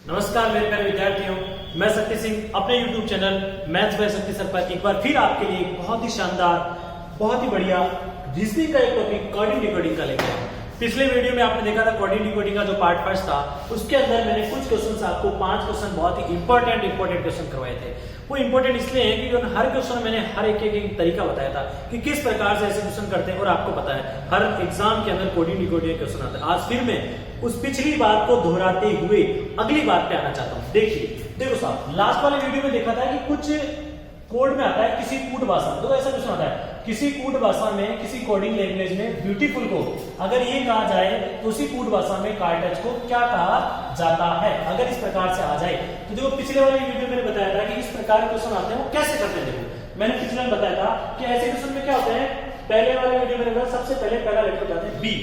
नमस्कार मेरे प्यारे विद्यार्थियों, मैं शक्ति सिंह अपने YouTube चैनल मैथ्स बाय शक्ति सर पर एक बार फिर आपके लिए एक बहुत ही शानदार, बहुत ही बढ़िया रीजनिंग का एक टॉपिक कोडिंग डिकोडिंग का लेकर आया। पिछले वीडियो में आपने देखा था कोडिंग डिकोडिंग का जो पार्ट फर्स्ट था, उसके अंदर मैंने कुछ क्वेश्चन आपको 5 क्वेश्चन बहुत ही इंपॉर्टेंट क्वेश्चन करवाए थे। वो इंपॉर्टेंट इसलिए है कि हर क्वेश्चन मैंने हर एक तरीका बताया था कि किस प्रकार से ऐसे क्वेश्चन करते हैं, और आपको पता है हर एग्जाम के अंदर कोडिंग डिकोडिंग क्वेश्चन आता है। आज फिर मैं उस पिछली बात को दोहराते हुए अगली बात पे आना चाहता हूँ। देखो साहब, लास्ट वाले वीडियो में देखा था कि कुछ कोड में आता है किसी कूट भाषा में, तो ऐसा क्वेश्चन आता है किसी कूट भाषा में, किसी कोडिंग लैंग्वेज में ब्यूटीफुल को अगर ये कहा जाए तो उसी कूट भाषा में कार्टज को क्या कहा जाता है। अगर इस प्रकार से आ जाए तो देखो, पिछले वाले वीडियो में मैंने बताया था कि इस प्रकार के क्वेश्चन आते हैं वो कैसे करते हैं। देखो मैंने पिछले में बताया था कि ऐसे क्वेश्चन में क्या होता है, पहले वाले वीडियो में बताया सबसे पहले पहला लेटर होता है बी।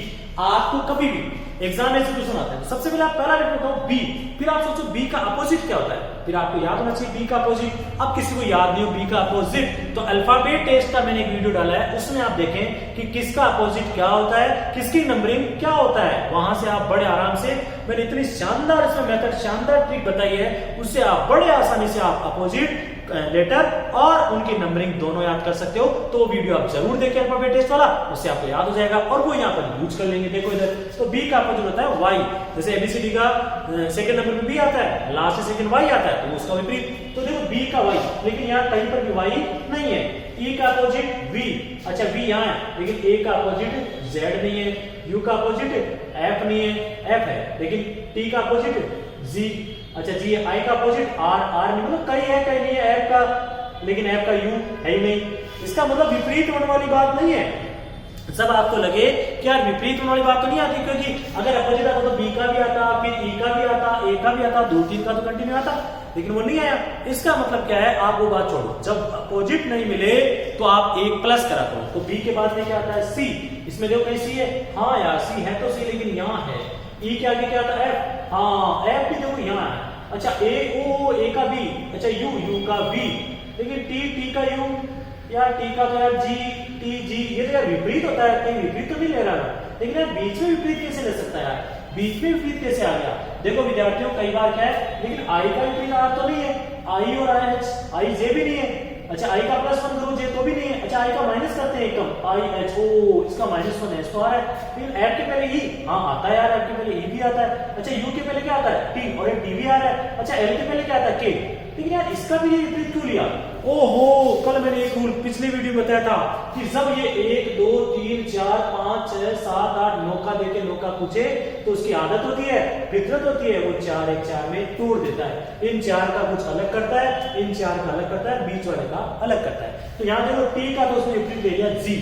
आपको कभी भी एग्जाम में क्वेश्चन आते हैं सबसे पहले आप पहला लेटर उठाओ बी, फिर आप सोचो बी का अपोजिट क्या होता है, फिर आपको याद होना चाहिए बी का अपोजिट। अब किसी को याद नहीं हो बी का अपोजिट, तो अल्फाबेट टेस्ट का मैंने एक वीडियो डाला है, उसमें आप देखें कि किसका अपोजिट क्या होता है, किसकी नंबरिंग क्या होता है। वहां से आप बड़े आराम से, मैंने इतनी शानदार इसमें मेथड, शानदार ट्रिक बताई है, उससे आप बड़े आसानी से आप अपोजिट लेटर और उनकी नंबरिंग दोनों याद कर सकते हो। तो वीडियो आप जरूर देखें अल्फाबेट टेस्ट वाला, उससे आपको याद हो जाएगा और वो यहाँ पर यूज कर लेंगे। देखो इधर तो बी का अपोजिट होता है वाई, जैसे एबीसीडी का सेकंड नंबर में बी आता है, लास्ट से सेकंड वाई आता है, तो उसका विपरीत। तो देखो बी का वाई, लेकिन यहाँ कहीं पर भी वाई नहीं है। ई का अपोजिट वी, अच्छा वी यहाँ है, लेकिन ए का अपोजिट जेड नहीं है। यू का अपोजिट एफ नहीं है, एफ है, लेकिन टी का अपोजिट जी, अच्छा जी। आई का अपोजिट आर, आर नहीं, मतलब कई है कई नहीं है एफ का, लेकिन एफ का यू है ही नहीं। इसका मतलब विपरीत होने वाली बात नहीं है। सब आपको लगे कि यार विपरीत होने वाली बात तो नहीं आती, क्योंकि अगर अपोजिट आता तो बी का भी आता, फिर ई का भी आता, ए का भी आता, 2-3 का तो कंटिन्यू आता, लेकिन वो नहीं आया। इसका मतलब क्या है, आप वो बात छोड़ो, जब अपोजिट नहीं मिले तो आप एक प्लस करा करो। तो बी के बाद में क्या आता है सी, इसमें देखो कहीं सी है, हाँ यार सी है तो सी, लेकिन यहाँ है। ई के आगे क्या आता है एफ, हाँ एफ भी देखो यहाँ है। अच्छा ए ओ, ए का बी, अच्छा यू, यू का बी, लेकिन टी, टी का यू, यार टी का तो यार जी, टी जी, ये तो यार विपरीत होता है, कहीं विपरीत तो नहीं ले रहा ना, लेकिन यार बीच में विपरीत कैसे ले सकता है यार, बीच में विपरीत कैसे आ गया। देखो विद्यार्थियों, कई बार क्या है, लेकिन आई का विपरीत आर तो नहीं है, आई और आई एच, आई जे भी नहीं है। अच्छा आई का +1 करो जे तो भी नहीं है। अच्छा आई का माइनस करते हैं एकदम, आई एच ओ, इसका -1 एच तो आ रहा है। फिर एफ के पहले ई, हाँ आता है यार, एफ के पहले ई भी आता है। अच्छा यू के पहले क्या आता है टी, और एक टी भी आ रहा है। अच्छा एल के पहले क्या आता है के, लेकिन यार इसका भी ये विपरीत क्यों लिया। ओहो, कल मैंने एक रूल पिछली वीडियो में बताया था कि जब ये 1 2 3 4 5 6 7 8 9 का देके 9 का पूछे तो उसकी आदत होती है, फितरत होती है, वो 4 1 4 में तोड़ देता है। इन 4 का कुछ अलग करता है, इन 4 का अलग करता है, बीच वाले का अलग करता है। तो यहाँ देखो टी का तो उसने विपरीत ले लिया जी,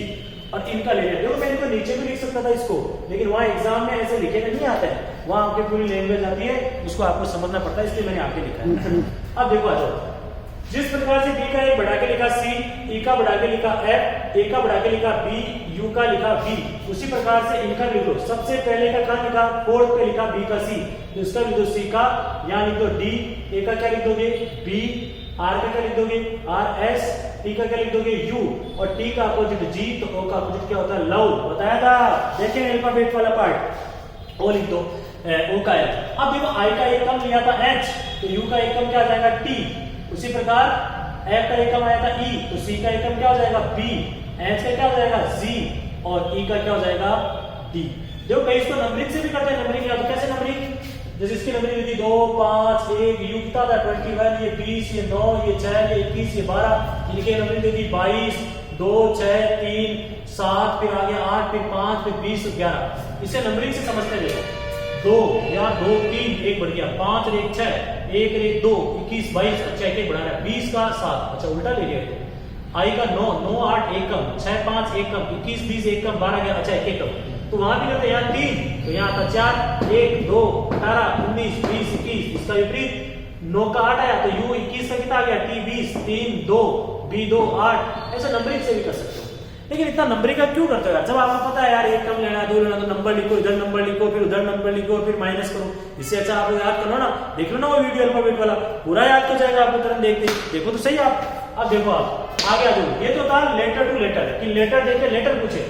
और इनका ले लिया। देखो मैं इनको नीचे भी लिख सकता था इसको, लेकिन वहां एग्जाम में ऐसे लिखे नहीं आते हैं, वहां आपकी पूरी लैंग्वेज आती है, उसको आपको समझना पड़ता है, इसलिए मैंने आपके लिखा है। अब देखो आ जाओ, जिस प्रकार से बी का एक बढ़ा के लिखा सी, ई का बढ़ा के लिखा एफ, ए का बढ़ा के लिखा बी, यू का लिखा बी, उसी प्रकार से इनका लिख दो। सबसे पहले का कहां लिखा, फोर्थ पे लिखा बी का सी, तो इसका लिख दो सी का, यहाँ लिख दो डी, ए का क्या लिख दोगे बी, आर का क्या लिख दोगे आर एस, टी का क्या लिख दोगे यू, और टी का अपोजिट जी, तो ओ का अपोजिट क्या होता है लव, बताया था, देखें अल्फाबेट वाला पार्ट, ओ लिख दो ओ का एच। अब देखो आई का एक कम लिया था एच, तो यू का एक कम क्या आ जाएगा टी, उसी प्रकार एफ का एकम आया था ई, तो सी का एकम क्या हो जाएगा बी, एच का क्या हो जाएगा जी, और ई का क्या हो जाएगा डी। देखो कई इसको नंबरिंग से भी करते हैं, नंबरिंग या तो कैसे नंबरिंग, जैसे इसकी नंबरिंग थी 2 5 1, यू कितना था 21, ये 20, ये 9, ये 6, ये 21, ये 12, इनके नंबरिंग थी 22 2 6 3 7, फिर आगे 8, फिर 5, फिर 20 11। इसे नंबरिंग से समझते हैं। 2 यहाँ 2 3 1 बढ़ गया, 5 और 1 6, 1 और 1 2 21 22, अच्छा एक बढ़ा रहा है 20 का 7, अच्छा उल्टा ले लिया तो आई का 9 9 8 1 कम, 6 5 1 कम, 21 20 1 कम, 12 गया, अच्छा 1 कम, तो वहां भी करते यहाँ 3, तो यहाँ आता 4 1 2 18 19 20 21, इसका विपरीत 9 का 8 आया, तो यू 21 का कितना आ गया टी 20 3 2 बी 2 8, ऐसा नंबरिंग से भी कर सकते हो। लेकिन इतना नंबरिंग का क्यों करते हो यार, जब आपको पता है यार एक कम लेना है 2 लेना, तो नंबर लिखो, इधर नंबर लिखो, फिर उधर नंबर लिखो, फिर माइनस करो। इससे अच्छा आप याद करो ना, देख लो ना वो वीडियो अल्फाबेट वाला, पूरा याद हो जाएगा आपको तुरंत देखते ही। देखो तो सही आप, अब देखो आप आगे आ जाओ। ये तो था लेटर टू लेटर, कि लेटर देके लेटर पूछे।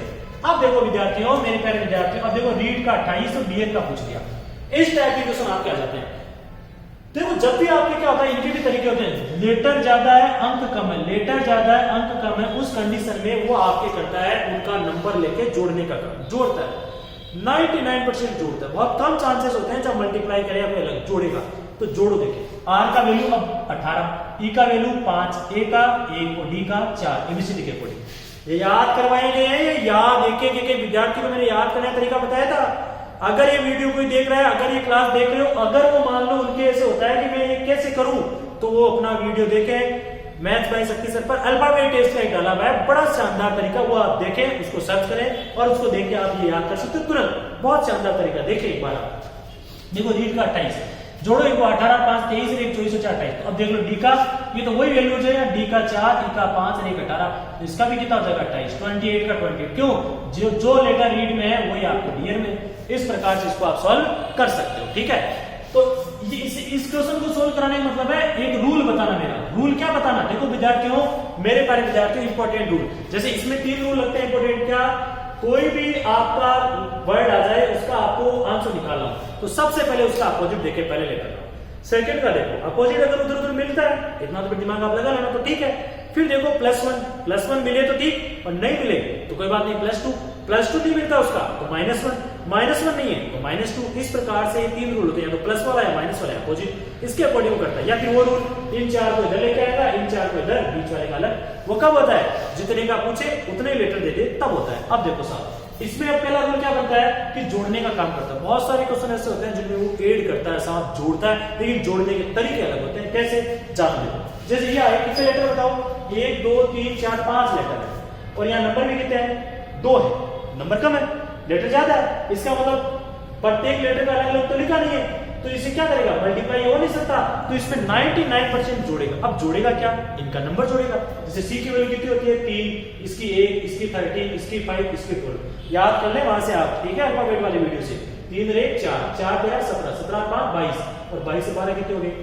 अब देखो विद्यार्थियों, मेरे प्यारे विद्यार्थियों, अब देखो रीड का 28 और बीएड का पूछ लिया। इस टाइप के क्वेश्चन आपके आ जाते हैं। आपके क्या होता है, इनके भी तरीके होते हैं। लेटर ज्यादा है अंक कम है, लेटर ज्यादा है अंक कम है, उस कंडीशन में वो आपके करता है उनका नंबर लेके जोड़ने का काम, जोड़ता है 99% जोड़ता है। बहुत कम चांसेस होते हैं जब मल्टीप्लाई करे या कोई अलग जोड़ेगा। तो जोड़ो, देखिए आर का वैल्यू अब 18, ई का वैल्यू 5, ए का 1 और डी का 4, एबीसीडी के अकॉर्डिंग। ये याद करवाए गए हैं, ये याद एक विद्यार्थी को मैंने याद करने का तरीका बताया था। अगर ये वीडियो कोई देख रहा है, अगर ये क्लास देख रहे हो, अगर वो मान लो उनके ऐसे होता है कि मैं ये कैसे करूं, तो वो अपना वीडियो देखें, मैथ्स बाय शक्ति सर पर अल्फाबेट टेस्ट का डाला हुआ है, बड़ा शानदार तरीका, वो आप देखें, उसको सर्च करें और उसको देख के आप ये याद कर सकते हो तुरंत। बहुत शानदार तरीका, देखिए एक बार आप देखो। रीड का 28 जोड़ो, इनको 18, 5, 23 और 1, 24 और 4, 28। तो अब देख लो डी का, ये तो वही वैल्यू है, डी का 4, ई का 5 और 1 18, इसका भी कितना हो जाएगा 28, 28 का 28। क्यों? जो लेटर रीड में है वही आपको डियर में। इस प्रकार से इसको आप सॉल्व कर सकते हो, ठीक है। तो इस क्वेश्चन को सोल्व कराने का मतलब है एक रूल बताना। मेरा रूल क्या बताना, देखो विद्यार्थियों, मेरे प्यारे विद्यार्थियों, इंपॉर्टेंट रूल, जैसे इसमें 3 रूल लगते हैं इंपॉर्टेंट। क्या? कोई भी आपका वर्ड आ जाए उसका आपको आंसर निकालना, तो सबसे पहले उसका अपोजिट देखे पहले लेकर। सेकंड का देखो, अपोजिट अगर उधर उधर मिलता है, इतना तो दिमाग आप लगा लेना, तो ठीक है। फिर देखो +1 मिले तो ठीक, और नहीं मिले तो कोई बात नहीं, +2 नहीं मिलता उसका तो -1 नहीं है तो -2। इस प्रकार से 3 रूल होते हैं, या तो प्लस वाला या माइनस वाला अपोजिट, इसके अकॉर्डिंग करता है। या फिर वो रूल, इन 4 को इधर लेके आएगा, इन 4 को इधर, बीच वाले का अलग। वो कब होता है? जितने का पूछे उतने लेटर दे दे तब होता है। अब देखो साहब, इसमें अब पहला रूल क्या बनता है कि जोड़ने का काम करता है। बहुत सारे क्वेश्चन ऐसे होते हैं जिनमें वो ऐड करता है, साथ जोड़ता है, लेकिन जोड़ने के तरीके अलग होते हैं। कैसे? जान देखो, जैसे ये आए, कितने लेटर बताओ, 1 2 3 4 5 लेटर है, और यहाँ नंबर भी कितने हैं? 2 है, नंबर कम है, लेटर ज्यादा है। इसका मतलब प्रत्येक लेटर का अलग अलग तो लिखा नहीं है, तो इसे क्या करेगा? मल्टीप्लाई हो नहीं सकता, तो इसमें 99% जोड़ेगा। अब जोड़ेगा क्या? इनका नंबर जोड़ेगा। जैसे सी की वैल्यू कितनी होती है? 3, इसकी 1, इसकी 13, इसकी 5, इसकी 12। याद कर ले वहां से आप, ठीक है, अल्फाबेट वाली वीडियो से। 3 रे 4, 4 13 17, 17 5 22, और 22 से 12 कितने हो गए?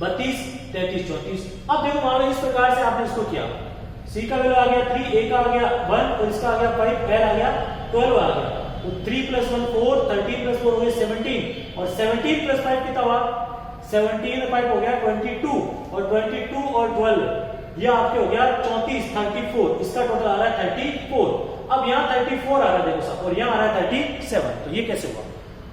32, 33, 34। अब देखो मान लो इस प्रकार से आपने इसको किया, सी का वैल्यू आ गया 3, ए का आ गया 1, और इसका आ गया 5, एल आ गया 12 आ गया। तो 3 + 1 4, 13 + 4 हो गया 17, और 17 + 5 कितना हुआ? 17 और 5 हो गया 22, और 22 और 12 ये आपके हो गया 34, 34। इसका टोटल आ रहा है 34। अब यहाँ 34 आ रहा है देखो सब, और यहाँ आ रहा है 37। तो ये कैसे हुआ?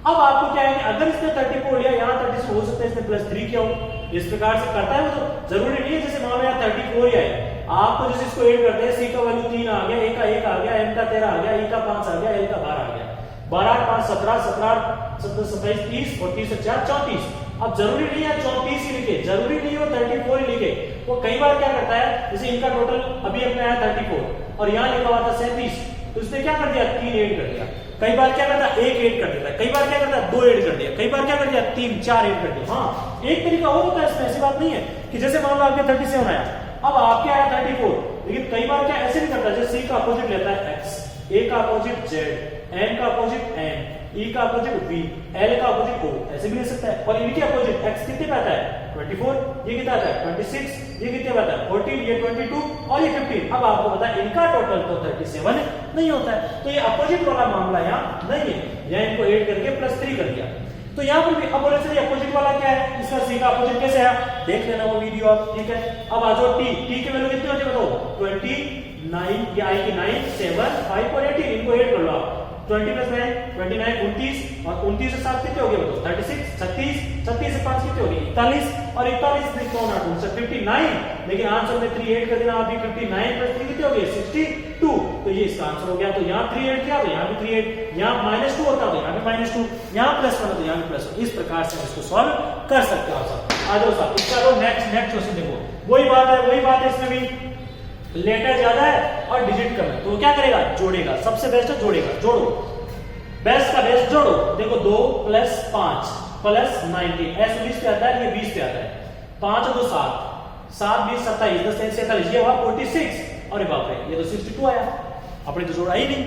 अब आपको क्या है कि अगर इसने 34 लिया, यहाँ 36 हो सकता है इसने +3 किया हो, इस प्रकार से करता है। तो जरूरी नहीं है जैसे मान लो यहाँ 34 ही आए, आपको जैसे इसको ऐड करते हैं, सी का वैल्यू 3 आ गया, ए का 1 आ गया, एम का 13 आ गया, ई का 5 आ गया, एल का 12 आ गया। 12 5 17, 17 17 27 30, और 30 4 34। अब जरूरी नहीं है 34 ही लिखे, जरूरी नहीं हो 34 ही लिखे। वो कई बार क्या करता है, जैसे इनका टोटल अभी अपने आया 34, और यहाँ लिखा हुआ था 37, तो इसने क्या कर दिया? 3 ऐड कर दिया। कई बार क्या करता है? 1 ऐड कर देता है, कई बार क्या करता है? 2 ऐड कर दिया, कई बार क्या कर दिया? 3 4 ऐड कर दिया। हाँ, एक तरीका और होता है इसमें, ऐसी बात नहीं है कि जैसे मान लो आपके 37 आया, अब आपके आया 34, लेकिन कई बार क्या ऐसे भी करता है, जैसे सी का अपोजिट लेता है x, ए का अपोजिट z, एम का अपोजिट n, ई का अपोजिट v, एल का अपोजिट o, ऐसे भी ले सकता है। और इनके अपोजिट x कितने पे आता है? 24, ये कितना आता है? 26, ये कितने पे आता है? 14, ये 22, और ये 15। अब आपको पता है इनका टोटल तो 37 नहीं होता है, तो ये अपोजिट वाला मामला यहाँ नहीं है, यहाँ इनको ऐड करके +3 कर दिया। तो यहाँ पर भी अब बोले सर अपोजिट वाला क्या है? इसका सी का अपोजिट कैसे है? देख लेना वो वीडियो आप, ठीक है। अब आ जाओ टी की वैल्यू कितनी होती है बताओ? 29, ये आएगी 9, 7, 5 और 18, इनको ऐड कर लो आप। 20 + 9 29, 29, और 29 से 7 कितने हो गए बताओ? 36, 36, 36 से 5 कितने हो गए? 41, और 41 लिखो ना 59, लेकिन आंसर में 3 ऐड कर देना आप भी। 59 + 3 कितने हो गए? 62। तो ये इसका आंसर हो गया। तो यहाँ 3 ऐड किया तो यहाँ भी 3 ऐड, यहाँ -2 होता तो यहाँ भी -2, यहाँ +1 तो यहाँ भी +1। इस प्रकार से इसको सॉल्व कर सकते हो आप। आ जाओ साहब, इसका लो नेक्स्ट क्वेश्चन देखो, वही बात है इसमें भी, लेटर ज्यादा है और डिजिट कम है, तो क्या करेगा? जोड़ेगा। सबसे बेस्ट है जोड़ेगा, जोड़ो, बेस्ट का बेस्ट जोड़ो। देखो 2 + 5 + 19, ऐसे 20 पे आता है, ये 20 पे आता है। 5 और 2 7, 7 20 27, 10 43, ये हुआ 46। अरे बाप रे, ये तो 62 आया, आपने तो जोड़ा ही नहीं।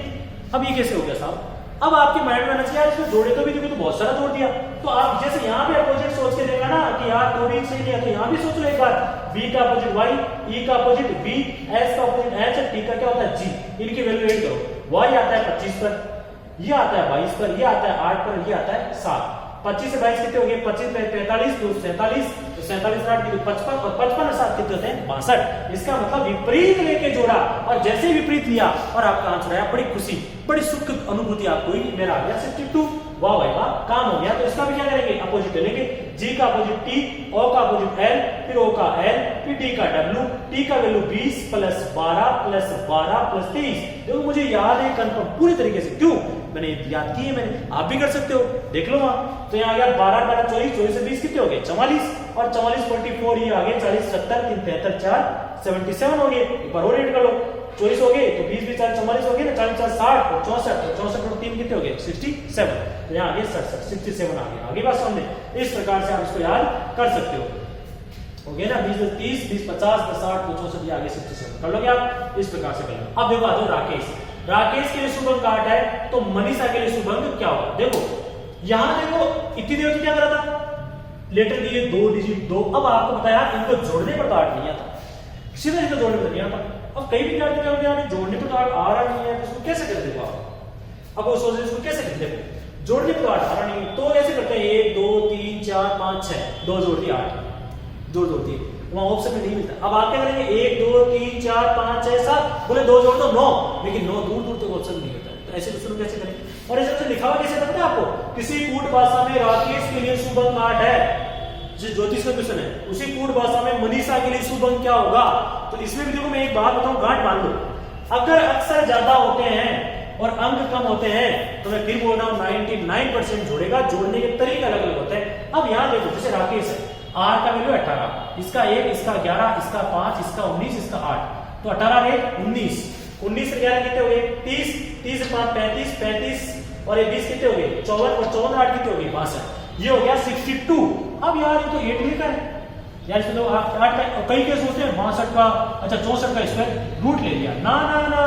अब ये कैसे हो गया साहब? अब आपके माइंड में आना चाहिए इसमें जोड़े तो भी तो बहुत सारा जोड़ दिया। तो आप जैसे यहाँ पे अपोजिट सोच के देखा ना कि यार तो भी सही लिया, तो यहाँ भी सोच लो एक बार, b का अपोजिट y, e का अपोजिट v, s का अपोजिट h, t का क्या होता है g। इनकी वैल्यू ऐड करो, y आता है 25 पर, ये आता है 22 पर, ये आता है 8 पर, ये आता है 7। 25 से 22 कितने हो गए? 25 पे 45 प्लस 47, तो 47 8 कितने? 55 और 55 और 7 कितने होते हैं? 62। इसका मतलब विपरीत लेके जोड़ा और जैसे विपरीत लिया और आपका आंसर आया, बड़ी खुशी, बड़ी सुख अनुभूति आपको हुई, मेरा आ गया 62। वाह भाई वाह, काम हो गया। तो इसका भी क्या करेंगे? अपोजिट ले लेंगे। G का अपोजिट T, O का अपोजिट L, फिर O का L, फिर D का W, T का वैल्यू 20 प्लस 12 प्लस 12 प्लस 23। देखो मुझे याद है कंफर्म पूरी तरीके से, क्यों मैंने याद की है, मैंने, आप भी कर सकते हो, देख लो वहां। तो यहाँ आ गया 12 12 24, 24 से 20 कितने हो गए? 44, और 44 44 ये आ गए 40 70 3 73 4 77 हो गए। एक बार और ऐड कर लो, 24 हो गए तो 20 20 4 44 हो गए ना, 40 4 60 और 64, तो 64 और 3 कितने हो गए? 67। तो यहाँ आगे 67 आ गया। आगे बात समझ में, इस प्रकार से आप इसको याद कर सकते हो। हो गया ना, 20 30 20 50 60 64 आगे 67 कर लोगे आप, इस प्रकार से कर लो। अब देखो आ जाओ राकेश। राकेश के लिए शुभ अंक 8 है, तो मनीषा के लिए शुभ अंक क्या होगा? देखो यहां देखो, इतनी देर तो क्या करा था? लेटर दिए 2 डिजिट 2। अब आपको बताया इनको जोड़ने पर तो 8 नहीं आता, सीधा सीधा जोड़ने पर नहीं आता। अब कई विद्यार्थी क्या होते हैं, जोड़ने पर तो 8 आ रहा नहीं है, तो इसको कैसे कर देगा आप? अब वो सोच रहे इसको कैसे कर देंगे? जोड़ने पर तो 8 आ रहा नहीं है, तो ऐसे करते हैं 1 2 3 4 5 6, 2 जोड़ दिए 8, 2 जोड़ दिए, वहां ऑप्शन में नहीं मिलता। अब आप क्या करेंगे? 1 2 3 4 5 6 7, बोले 2 जोड़ दो 9, लेकिन 9 दूर दूर तक ऑप्शन नहीं होता है, तो ऐसे क्वेश्चन कैसे करें? और ऐसे क्वेश्चन लिखा हुआ कैसे पता है आपको? किसी कूट भाषा में राकेश के लिए शुभ अंक 8 है, जो ज्योतिष का क्वेश्चन है, उसी कूट भाषा में मनीषा के लिए शुभ अंक क्या होगा? तो इसमें भी देखो मैं एक बात बताऊं, गांठ बांध लो। अगर अक्षर ज्यादा होते हैं और अंक कम होते हैं, तो मैं फिर बोल रहा हूं 99% जोड़ेगा। जोड़ने के तरीके अलग अलग होते हैं। अब यहां देखो, जैसे राकेश है, R का वैल्यू 18, इसका 1, इसका 11, इसका 5, इसका 19, इसका 8, तो 18 1 19, 19 से 11 कितने हो गए? 30, 30 से 5 35, 35 और ये 20 कितने हो गए? 54, और 54 8 कितने हो गए? 62। ये हो गया 62। अब यार ये तो 8 लिखा है यार, इसमें तो 8 का, कई केस होते हैं 62 का, अच्छा 64 का स्क्वायर रूट ले लिया, ना ना ना,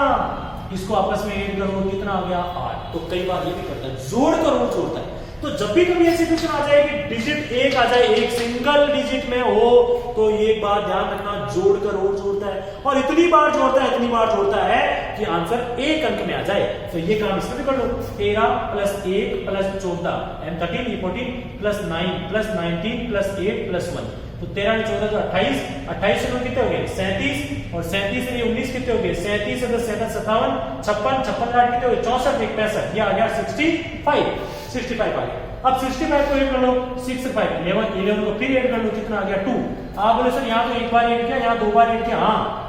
इसको आपस में ऐड करो, कितना आ गया? 8। तो कई बार ये भी करता है, जोड़ कर रूट जोड़ता है। तो जब भी कभी ऐसी क्वेश्चन आ जाए कि डिजिट 1 आ जाए, एक सिंगल डिजिट में हो, तो एक बात ध्यान रखना, जोड़कर और जोड़ता है, और इतनी बार जोड़ता है, इतनी बार जोड़ता है कि आंसर एक अंक में आ जाए। तो ये काम इसमें भी कर लो, 13 plus 1 plus 14 and 13 14 plus 9 plus 19 plus 8 plus 1, तो 13 ने 14 तो 28, 28 से कितने हो गए? 37, और 37 से 19 कितने हो गए? 37 से 10 57 56, 56 8 कितने हो गए? 64 1 65, ये आ गया 65 आ गया। अब 65 को ऐड कर लो, 6 5 11 को फिर ऐड कर लो, कितना आ गया? 2। आप बोले सर यहाँ तो एक बार ऐड किया, यहाँ 2 बार ऐड किया, हाँ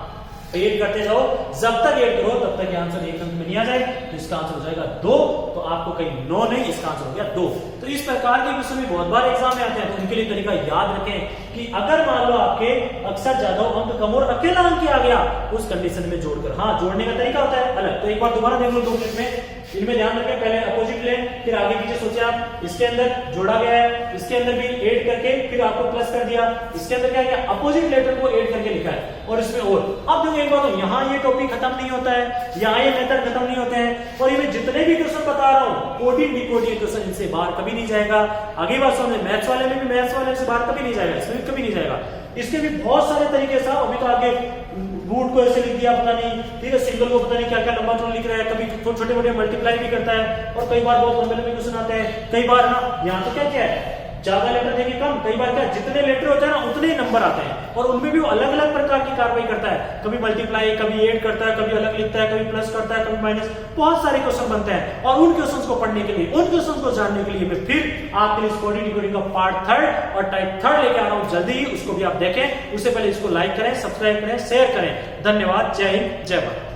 ऐड करते जाओ, जब तक ऐड करो तब तक आंसर एक अंक में नहीं आ जाए, तो इसका आंसर हो जाएगा 2। तो आपको कहीं 9 नहीं, इसका आंसर हो गया 2। तो इस प्रकार के क्वेश्चन भी बहुत बार एग्जाम में आते हैं, तो उनके लिए तरीका याद रखें कि अगर मान लो आपके अक्षर ज्यादा हो, अंक कम और अकेला अंक आ गया, उस कंडीशन में जोड़कर, हाँ जोड़ने का तरीका होता है अलग। तो एक बार दोबारा देख लो 2 मिनट में, इनमें ध्यान रखें, पहले अपोजिट लें, फिर आगे पीछे सोचे आप, इसके अंदर जोड़ा गया है, इसके अंदर भी ऐड करके फिर आपको प्लस कर दिया, इसके अंदर क्या किया? अपोजिट लेटर को ऐड करके लिखा है, और इसमें और। अब देखो एक बात, यहाँ ये टॉपिक खत्म नहीं होता है, यहाँ ये मेथड खत्म नहीं होते हैं, और ये जितने भी क्वेश्चन बता रहा हूँ, कोडिंग डिकोडिंग क्वेश्चन इनसे बाहर कभी नहीं जाएगा। आगे बात समझे, मैथ्स वाले में भी मैथ्स वाले से बाहर कभी नहीं जाएगा, इसमें भी कभी नहीं जाएगा। इसके भी बहुत सारे तरीके से, अभी तो आगे रूट को ऐसे लिख दिया पता नहीं, ठीक है, सिंगल को पता नहीं क्या क्या लंबा चौड़ा लिख रहा है, कभी छोटे मोटे मल्टीप्लाई भी करता है, और कई बार बहुत लंबे लंबे क्वेश्चन आते हैं। कई बार ना यहाँ तो क्या क्या है, ज्यादा लेटर देंगे कम, कई बार क्या जितने लेटर होते हैं ना उतने ही नंबर आते हैं, और उनमें भी वो अलग अलग प्रकार की कार्रवाई करता है, कभी मल्टीप्लाई, कभी ऐड करता है, कभी अलग लिखता है, कभी प्लस करता है, कभी माइनस, बहुत सारे क्वेश्चन बनते हैं। और उन क्वेश्चंस को पढ़ने के लिए, उन क्वेश्चंस को जानने के लिए मैं फिर आपके लिए कोडिंग डिकोडिंग का पार्ट 3 और टाइप 3 लेके आ रहा हूं जल्दी ही, उसको भी आप देखें। उससे पहले इसको लाइक करें, सब्सक्राइब करें, शेयर करें। धन्यवाद, जय हिंद, जय भारत।